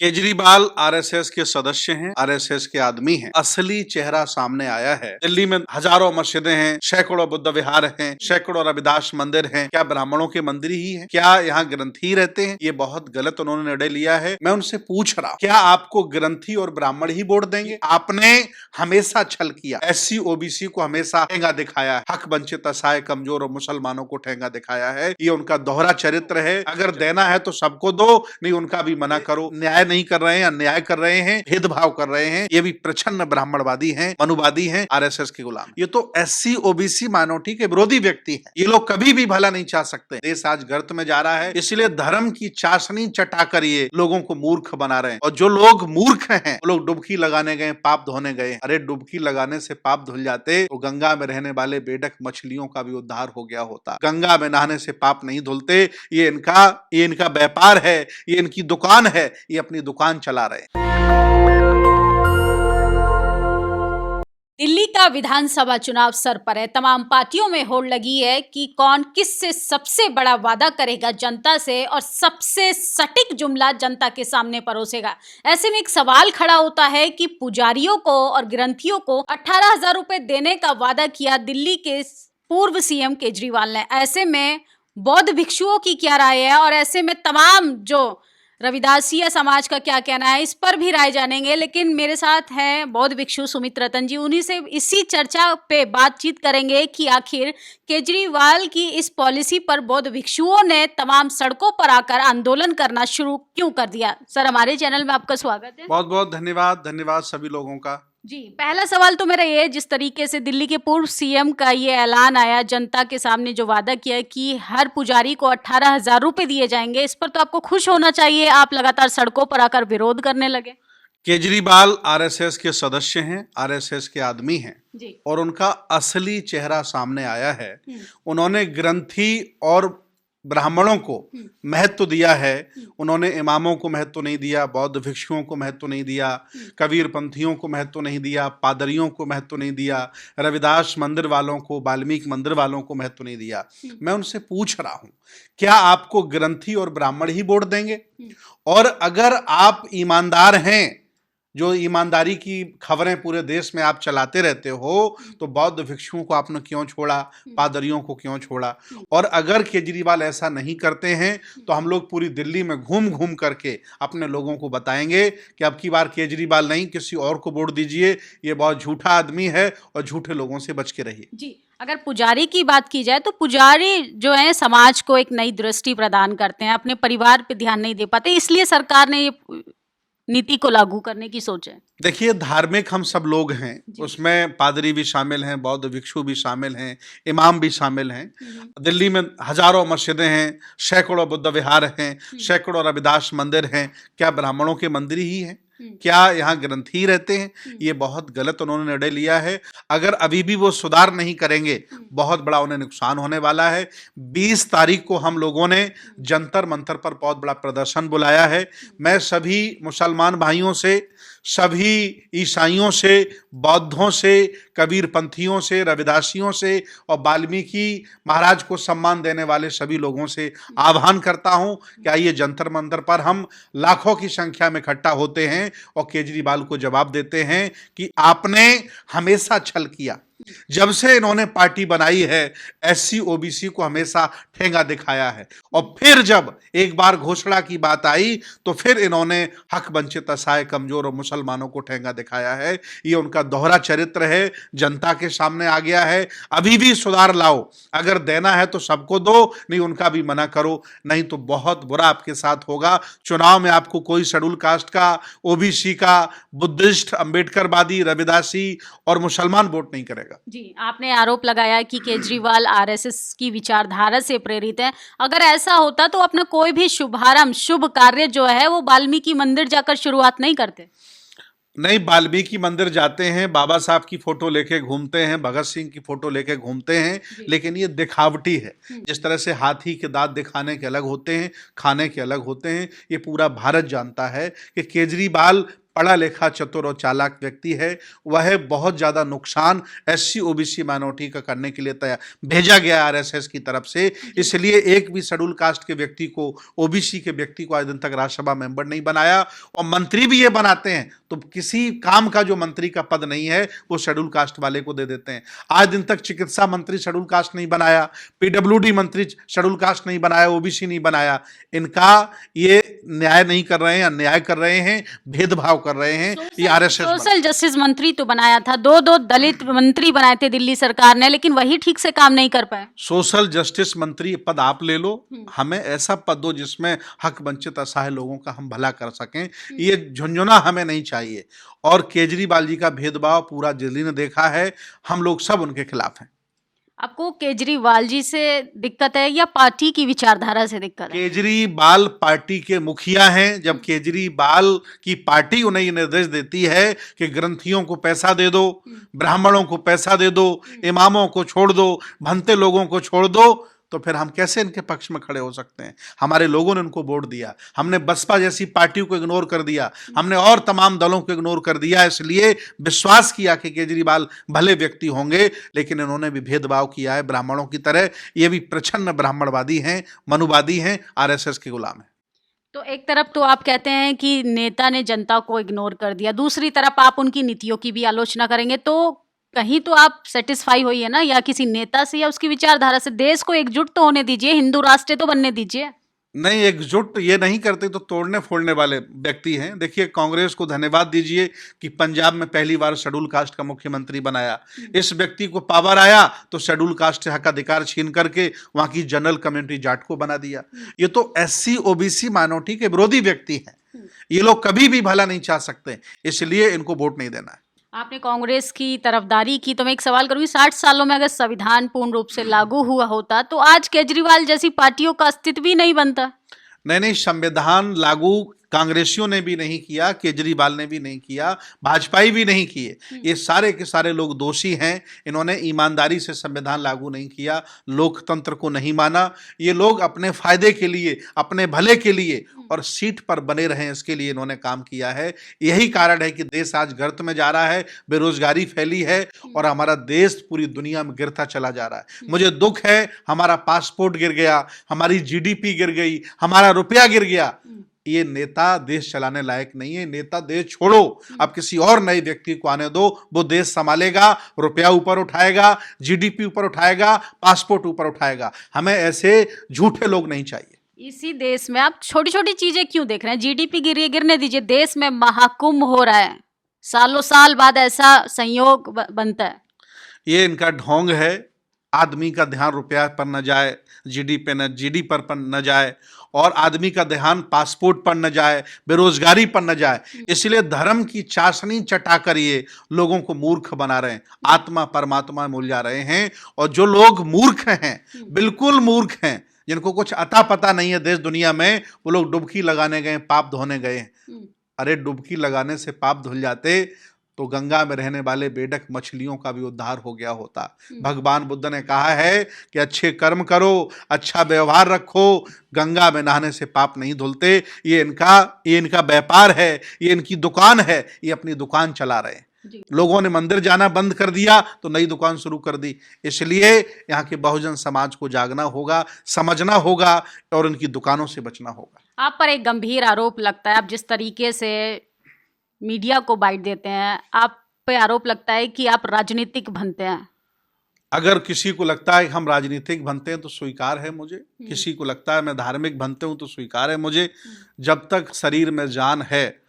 Kejriwal RSS के सदस्य हैं, आरएसएस के आदमी हैं। असली चेहरा सामने आया है। दिल्ली में हजारों मस्जिदें हैं, सैकड़ों बुद्ध विहार हैं, सैकड़ों रविदास मंदिर हैं। क्या ब्राह्मणों के मंदिर ही हैं? क्या यहाँ ग्रंथी रहते हैं? ये बहुत गलत उन्होंने निर्णय लिया है। मैं उनसे पूछ रहा हूँ, क्या आपको ग्रंथी और ब्राह्मण ही वोट देंगे? आपने हमेशा छल किया, SC OBC को हमेशा ठेंगा दिखाया है, हक वंचित असहाय कमजोर और मुसलमानों को ठेंगा दिखाया है। ये उनका दोहरा चरित्र है। अगर देना है तो सबको दो, नहीं उनका भी मना करो। न्याय नहीं कर रहे हैं, अन्याय कर रहे हैं, भेदभाव कर रहे हैं। ये भी प्रछन्न ब्राह्मणवादी हैं, मनुवादी हैं, RSS के गुलाम। ये तो SC OBC माइनॉरिटी के विरोधी व्यक्ति हैं। ये लोग कभी भी भला नहीं चाह सकते। देश आज गर्त में जा रहा है, इसलिए धर्म की चाशनी चटाकर ये लोगों को मूर्ख बना रहे हैं। और जो लोग मूर्ख हैं, वो लोग डुबकी लगाने गए, पाप धोने गए। अरे डुबकी लगाने से पाप धुल जाते तो गंगा में रहने वाले बेडक मछलियों का भी उद्धार हो गया होता। गंगा में नहाने से पाप नहीं धुलते। ये इनका व्यापार है, ये इनकी दुकान है, ये अपनी दुकान चला रहे हैं। दिल्ली का विधानसभा चुनाव सर पर है। तमाम पार्टियों में होड़ लगी है कि कौन किससे सबसे बड़ा वादा करेगा जनता से और सबसे सटीक जुमला जनता के सामने परोसेगा। ऐसे में एक सवाल खड़ा होता है कि पुजारियों को और ग्रंथियों को 18,000 रुपए देने का वादा किया दिल्ली के पूर्व CM केजरीवाल ने। ऐसे में बौद्ध भिक्षुओं की क्या राय है और ऐसे में तमाम जो रविदासीय समाज का क्या कहना है, इस पर भी राय जानेंगे। लेकिन मेरे साथ हैं बौद्ध भिक्षु सुमित रतन जी, उन्हीं से इसी चर्चा पे बातचीत करेंगे कि आखिर केजरीवाल की इस पॉलिसी पर बौद्ध भिक्षुओं ने तमाम सड़कों पर आकर आंदोलन करना शुरू क्यों कर दिया। सर, हमारे चैनल में आपका स्वागत है। बहुत बहुत धन्यवाद सभी लोगों का। जी, पहला सवाल तो मेरा ये है, जिस तरीके से दिल्ली के पूर्व CM का ये ऐलान आया, जनता के सामने जो वादा किया कि हर पुजारी को 18,000 रुपए दिए जाएंगे, इस पर तो आपको खुश होना चाहिए। आप लगातार सड़कों पर आकर विरोध करने लगे। केजरीवाल RSS के सदस्य हैं, RSS के आदमी हैं जी। और उनका असली चेहरा सामने आया है। उन्होंने ग्रंथी और ब्राह्मणों को महत्व दिया है, उन्होंने इमामों को महत्व नहीं दिया, बौद्ध भिक्षुओं को महत्व नहीं दिया, कबीर पंथियों को महत्व नहीं दिया, पादरियों को महत्व नहीं दिया, रविदास मंदिर वालों को, वाल्मीकि मंदिर वालों को महत्व नहीं दिया। मैं उनसे पूछ रहा हूं, क्या आपको ग्रंथी और ब्राह्मण ही वोट देंगे? और अगर आप ईमानदार हैं, जो ईमानदारी की खबरें पूरे देश में आप चलाते रहते हो, तो बौद्ध भिक्षुओं को आपने क्यों छोड़ा, पादरियों को क्यों छोड़ा? और अगर केजरीवाल ऐसा नहीं करते हैं तो हम लोग पूरी दिल्ली में घूम घूम करके अपने लोगों को बताएंगे कि अब की बार केजरीवाल नहीं, किसी और को वोट दीजिए। ये बहुत झूठा आदमी है और झूठे लोगों से बच के रहिए। जी, अगर पुजारी की बात की जाए तो पुजारी जो है समाज को एक नई दृष्टि प्रदान करते हैं, अपने परिवार पे ध्यान नहीं दे पाते, इसलिए सरकार ने ये नीति को लागू करने की सोच है। देखिए, धार्मिक हम सब लोग हैं, उसमें पादरी भी शामिल हैं, बौद्ध भिक्षु भी शामिल हैं, इमाम भी शामिल हैं। दिल्ली में हजारों मस्जिदें हैं, सैकड़ों बुद्ध विहार हैं, सैकड़ों रविदास मंदिर हैं। क्या ब्राह्मणों के मंदिर ही हैं? क्या यहाँ ग्रंथी रहते हैं? ये बहुत गलत उन्होंने निर्णय लिया है। अगर अभी भी वो सुधार नहीं करेंगे, बहुत बड़ा उन्हें नुकसान होने वाला है। 20 तारीख को हम लोगों ने जंतर मंतर पर बहुत बड़ा प्रदर्शन बुलाया है। मैं सभी मुसलमान भाइयों से, सभी ईसाइयों से, बौद्धों से, कबीर पंथियों से, रविदासियों से और वाल्मीकि महाराज को सम्मान देने वाले सभी लोगों से आह्वान करता हूं कि आइए जंतर मंतर पर हम लाखों की संख्या में इकट्ठा होते हैं और केजरीवाल को जवाब देते हैं कि आपने हमेशा छल किया। जब से इन्होंने पार्टी बनाई है, SC OBC को हमेशा ठेंगा दिखाया है और फिर जब एक बार घोषणा की बात आई तो फिर इन्होंने हक वंचित असहाय कमजोर और मुसलमानों को ठेंगा दिखाया है। ये उनका दोहरा चरित्र है, जनता के सामने आ गया है। अभी भी सुधार लाओ, अगर देना है तो सबको दो, नहीं उनका भी मना करो, नहीं तो बहुत बुरा आपके साथ होगा। चुनाव में आपको कोई शेड्यूल कास्ट का, OBC का, बुद्धिस्ट, अम्बेडकरवादी, रविदासी और मुसलमान वोट नहीं करेगा। जी, आपने आरोप लगाया कि केजरीवाल RSS की विचारधारा से प्रेरित है। अगर ऐसा होता तो अपना कोई भी शुभारंभ, शुभ कार्य जो है वो वाल्मीकि मंदिर जाकर शुरुआत नहीं करते? नहीं, वाल्मीकि मंदिर जाते हैं, बाबा साहब की फोटो लेके घूमते हैं, भगत सिंह की फोटो लेके घूमते हैं, लेकिन ये दिखावटी है। जिस तरह से हाथी के दांत दिखाने के अलग होते हैं, खाने के अलग होते हैं, ये पूरा भारत जानता है कि केजरीवाल पढ़ा लिखा चतुर और चालाक व्यक्ति है, वह बहुत ज्यादा नुकसान एससी ओबीसी माइनॉरिटी का करने के लिए तैयार भेजा गया आरएसएस की तरफ से। इसलिए एक भी शेड्यूल कास्ट के व्यक्ति को, ओबीसी के व्यक्ति को आज दिन तक राज्यसभा मेंबर नहीं बनाया, और मंत्री भी ये बनाते हैं तो किसी काम का जो मंत्री का पद नहीं है वो शेड्यूल कास्ट वाले को दे देते हैं। आज दिन तक चिकित्सा मंत्री शेड्यूल कास्ट नहीं बनाया, पीडब्ल्यूडी मंत्री शेड्यूल कास्ट नहीं बनाया, ओबीसी नहीं बनाया। इनका ये न्याय नहीं कर रहे हैं, अन्याय कर रहे हैं, भेदभाव कर रहे हैं। ये आरएसएस सोशल जस्टिस मंत्री तो बनाया था, दो दलित मंत्री बनाए थे दिल्ली सरकार ने, लेकिन वही ठीक से काम नहीं कर पाए। सोशल जस्टिस मंत्री पद आप ले लो, हमें ऐसा पद दो जिसमें हक वंचित असहाय लोगों का हम भला कर सकें। ये झुंझुना हमें नहीं चाहिए। और केजरीवाल जी का भेदभाव पूरा दिल्ली ने देखा है, हम लोग सब उनके खिलाफ हैं। आपको केजरीवाल जी से दिक्कत है या पार्टी की विचारधारा से दिक्कत है? केजरीवाल पार्टी के मुखिया हैं। जब केजरीवाल की पार्टी उन्हें ये निर्देश देती है कि ग्रंथियों को पैसा दे दो, ब्राह्मणों को पैसा दे दो, इमामों को छोड़ दो, भंते लोगों को छोड़ दो, तो फिर हम कैसे इनके पक्ष में खड़े हो सकते हैं? हमारे लोगों ने उनको वोट दिया, हमने बसपा जैसी पार्टियों को इग्नोर कर दिया, हमने और तमाम दलों को इग्नोर कर दिया। इसलिए विश्वास किया कि केजरीवाल भले व्यक्ति होंगे, लेकिन इन्होंने भी भेदभाव किया है ब्राह्मणों की तरह। ये भी प्रच्छन्न ब्राह्मणवादी हैं, मनुवादी हैं, आरएसएस के गुलाम हैं। तो एक तरफ तो आप कहते हैं कि नेता ने जनता को इग्नोर कर दिया, दूसरी तरफ आप उनकी नीतियों की भी आलोचना करेंगे, तो कहीं तो आप सेटिस्फाई होइए ना, या किसी नेता से या उसकी विचारधारा से। देश को एकजुट तो होने दीजिए, हिंदू राष्ट्र तो बनने दीजिए। नहीं, एकजुट ये नहीं करते तो तोड़ने फोड़ने वाले व्यक्ति हैं। देखिए, कांग्रेस को धन्यवाद दीजिए कि पंजाब में पहली बार शेड्यूल कास्ट का मुख्यमंत्री बनाया। इस व्यक्ति को पावर आया तो शेड्यूल कास्ट से हक अधिकार छीन करके वहां की जनरल कम्युनिटी जाट को बना दिया। ये तो एससी ओबीसी माइनॉरिटी के विरोधी व्यक्ति हैं। ये लोग कभी भी भला नहीं चाह सकते, इसलिए इनको वोट नहीं देना है। आपने कांग्रेस की तरफदारी की, तो मैं एक सवाल करूंगी, 60 सालों में अगर संविधान पूर्ण रूप से लागू हुआ होता तो आज केजरीवाल जैसी पार्टियों का अस्तित्व भी नहीं बनता। नहीं, संविधान लागू कांग्रेसियों ने भी नहीं किया, केजरीवाल ने भी नहीं किया, भाजपाई भी नहीं किए। ये सारे के सारे लोग दोषी हैं। इन्होंने ईमानदारी से संविधान लागू नहीं किया, लोकतंत्र को नहीं माना। ये लोग अपने फायदे के लिए, अपने भले के लिए और सीट पर बने रहें, इसके लिए इन्होंने काम किया है। यही कारण है कि देश आज गर्त में जा रहा है, बेरोजगारी फैली है और हमारा देश पूरी दुनिया में गिरता चला जा रहा है। मुझे दुख है, हमारा पासपोर्ट गिर गया, हमारी जीडीपी गिर गई, हमारा रुपया गिर गया। ये नेता देश चलाने लायक नहीं है। नेता देश छोड़ो, अब किसी और नए व्यक्ति को आने दो, वो देश संभालेगा, रुपया ऊपर उठाएगा, जीडीपी ऊपर उठाएगा, पासपोर्ट ऊपर उठाएगा। हमें ऐसे झूठे लोग नहीं चाहिए। इसी देश में आप छोटी छोटी चीजें क्यों देख रहे हैं? जीडीपी गिरने दीजिए, देश में महाकुंभ हो रहा है, सालों साल बाद ऐसा संयोग बनता है। ये इनका ढोंग है। आदमी का ध्यान रुपया पर न जाए, जीडी पर न जाए, और आदमी का ध्यान पासपोर्ट पर न जाए, बेरोजगारी पर न जाए। इसलिए धर्म की चाशनी चटाकर ये लोगों को मूर्ख बना रहे हैं, आत्मा परमात्मा में भूल जा रहे हैं। और जो लोग मूर्ख हैं, बिल्कुल मूर्ख हैं, जिनको कुछ अता पता नहीं है देश दुनिया में, वो लोग डुबकी लगाने गए, पाप धोने गए हैं। अरे डुबकी लगाने से पाप धुल जाते तो गंगा में रहने वाले बेडक मछलियों का भी उद्धार हो गया होता। भगवान बुद्ध ने कहा है कि अच्छे कर्म करो, अच्छा व्यवहार रखो, गंगा में नहाने से पाप नहीं धुलते। ये इनका व्यापार है, ये इनकी दुकान है, ये अपनी दुकान चला रहे हैं। लोगों ने मंदिर जाना बंद कर दिया तो नई दुकान शुरू कर दी। इसलिए यहाँ के बहुजन समाज को जागना होगा, समझना होगा और उनकी दुकानों से बचना होगा। आप पर एक गंभीर आरोप लगता है, आप जिस तरीके से मीडिया को बाइट देते हैं, आप पे आरोप लगता है कि आप राजनीतिक बनते हैं। अगर किसी को लगता है कि हम राजनीतिक बनते हैं तो स्वीकार है मुझे, किसी को लगता है मैं धार्मिक बनते हूं तो स्वीकार है मुझे। जब तक शरीर में जान है,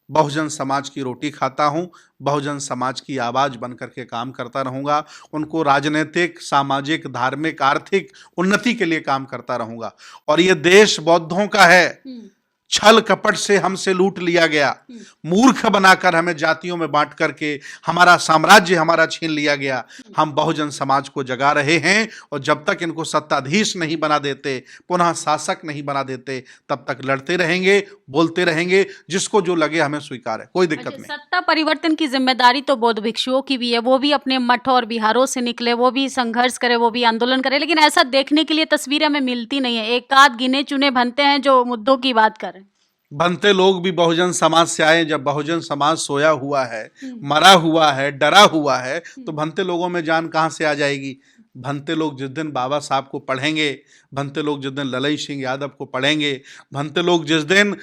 बहुजन समाज की रोटी खाता हूं, बहुजन समाज की आवाज बन करके काम करता रहूंगा। उनको राजनीतिक, सामाजिक, धार्मिक, आर्थिक उन्नति के लिए काम करता रहूंगा। और ये देश बौद्धों का है, छल कपट से हमसे लूट लिया गया, मूर्ख बनाकर हमें जातियों में बांट करके हमारा साम्राज्य हमारा छीन लिया गया। हम बहुजन समाज को जगा रहे हैं और जब तक इनको सत्ताधीश नहीं बना देते, पुनः शासक नहीं बना देते, तब तक लड़ते रहेंगे, बोलते रहेंगे, जिसको जो लगे हमें स्वीकार है, कोई दिक्कत नहीं। सत्ता परिवर्तन की जिम्मेदारी तो बौद्ध भिक्षुओं की भी है, वो भी अपने मठ और बिहारों से निकले, वो भी संघर्ष करे, वो भी आंदोलन करे, लेकिन ऐसा देखने के लिए तस्वीरें हमें मिलती नहीं है। एक आध गिने चुने बनते हैं जो मुद्दों की बात करें। बनते लोग भी बहुजन समाज से आए। जब बहुजन समाज सोया हुआ है, मरा हुआ है, डरा हुआ है, तो बनते लोगों में जान कहाँ से आ जाएगी? बनते लोग जिस दिन बाबा साहब को पढ़ेंगे, बनते लोग जिस दिन ललई सिंह यादव को पढ़ेंगे, बनते लोग जिस दिन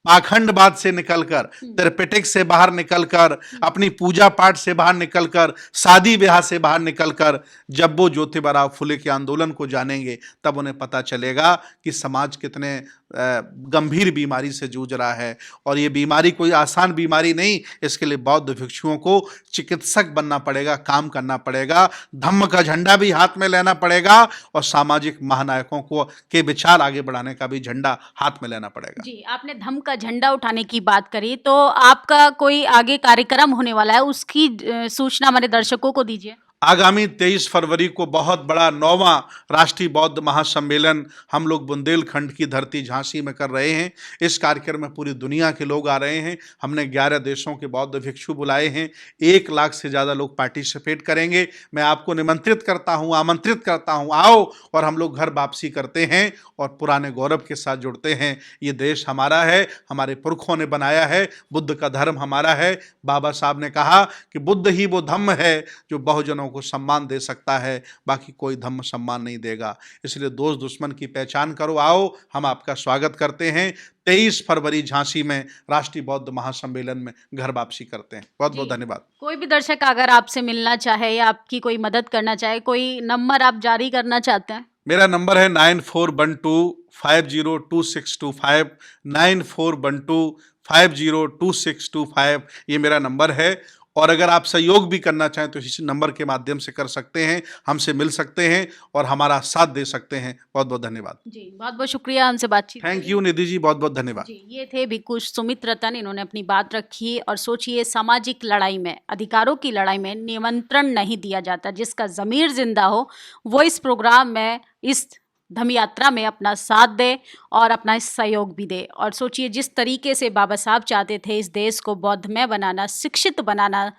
पाखंडवाद से निकलकर, त्रिपिटक से बाहर निकलकर, अपनी पूजा पाठ से बाहर निकलकर, शादी ब्याह से बाहर निकलकर जब वो ज्योतिबा फुले के आंदोलन को जानेंगे, तब उन्हें पता चलेगा कि समाज कितने गंभीर बीमारी से जूझ रहा है। और ये बीमारी कोई आसान बीमारी नहीं, इसके लिए बौद्ध भिक्षुओं को चिकित्सक बनना पड़ेगा, काम करना पड़ेगा, धम्म का झंडा भी हाथ में लेना पड़ेगा और सामाजिक महानायकों को के विचार आगे बढ़ाने का भी झंडा हाथ में लेना पड़ेगा। जी, आपने धम्म का झंडा उठाने की बात करी, तो आपका कोई आगे कार्यक्रम होने वाला है, उसकी सूचना हमारे दर्शकों को दीजिए। आगामी 23 फरवरी को बहुत बड़ा 9वां राष्ट्रीय बौद्ध महासम्मेलन हम लोग बुंदेलखंड की धरती झांसी में कर रहे हैं। इस कार्यक्रम में पूरी दुनिया के लोग आ रहे हैं। हमने 11 देशों के बौद्ध भिक्षु बुलाए हैं। 1 लाख से ज़्यादा लोग पार्टिसिपेट करेंगे। मैं आपको निमंत्रित करता हूँ, आमंत्रित करता हूँ, आओ और हम लोग घर वापसी करते हैं और पुराने गौरव के साथ जुड़ते हैं। ये देश हमारा है, हमारे पुरखों ने बनाया है, बुद्ध का धर्म हमारा है। बाबा साहब ने कहा कि बुद्ध ही वो धम्म है जो बहुजनों को सम्मान दे सकता है, बाकी कोई धम्म सम्मान नहीं देगा। इसलिए दोस्त दुश्मन की पहचान करो, आओ, हम आपका स्वागत करते हैं। 23 फरवरी झांसी में राष्ट्रीय बौद्ध महासम्मेलन में घर वापसी करते हैं। बहुत बहुत धन्यवाद। कोई भी दर्शक अगर आपसे मिलना चाहे या आपकी कोई मदद करना चाहे, कोई नंबर आप जारी करना चाहते हैं? मेरा नंबर है 9412502625, 9412502625। ये मेरा नंबर है। और अगर आप सहयोग भी करना चाहें तो इसी नंबर के माध्यम से कर सकते हैं, हमसे मिल सकते हैं और हमारा साथ दे सकते हैं। बहुत बहुत धन्यवाद जी, बहुत बहुत शुक्रिया हमसे बातचीत। थैंक यू निधि जी, बहुत बहुत धन्यवाद जी। ये थे भिक्षु सुमित रतन, इन्होंने अपनी बात रखी। और सोचिए, सामाजिक लड़ाई में, अधिकारों की लड़ाई में निमंत्रण नहीं दिया जाता। जिसका ज़मीर जिंदा हो वो इस प्रोग्राम में, इस धम्म यात्रा में अपना साथ दे और अपना सहयोग भी दे। और सोचिए, जिस तरीके से बाबा साहब चाहते थे इस देश को बौद्धमय बनाना, शिक्षित बनाना,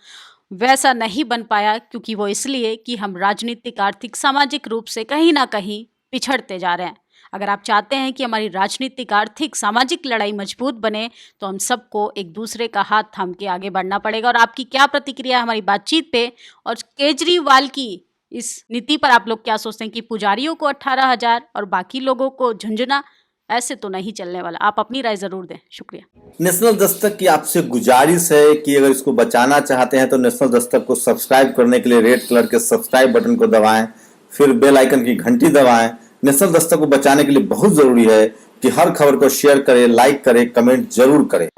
वैसा नहीं बन पाया, क्योंकि वो इसलिए कि हम राजनीतिक, आर्थिक, सामाजिक रूप से कहीं ना कहीं पिछड़ते जा रहे हैं। अगर आप चाहते हैं कि हमारी राजनीतिक, आर्थिक, सामाजिक लड़ाई मजबूत बने, तो हम सबको एक दूसरे का हाथ थाम के आगे बढ़ना पड़ेगा। और आपकी क्या प्रतिक्रिया है हमारी बातचीत पे, और केजरीवाल की इस नीति पर आप लोग क्या सोचते हैं कि पुजारियों को 18,000 और बाकी लोगों को झुंझुना? ऐसे तो नहीं चलने वाला। आप अपनी राय जरूर दें। शुक्रिया। नेशनल दस्तक की आपसे गुजारिश है कि अगर इसको बचाना चाहते हैं तो नेशनल दस्तक को सब्सक्राइब करने के लिए रेड कलर के सब्सक्राइब बटन को दबाएं, फिर बेल आइकन की घंटी दबाएं। नेशनल दस्तक को बचाने के लिए बहुत जरूरी है कि हर खबर को शेयर करें, लाइक करें, कमेंट जरूर करें।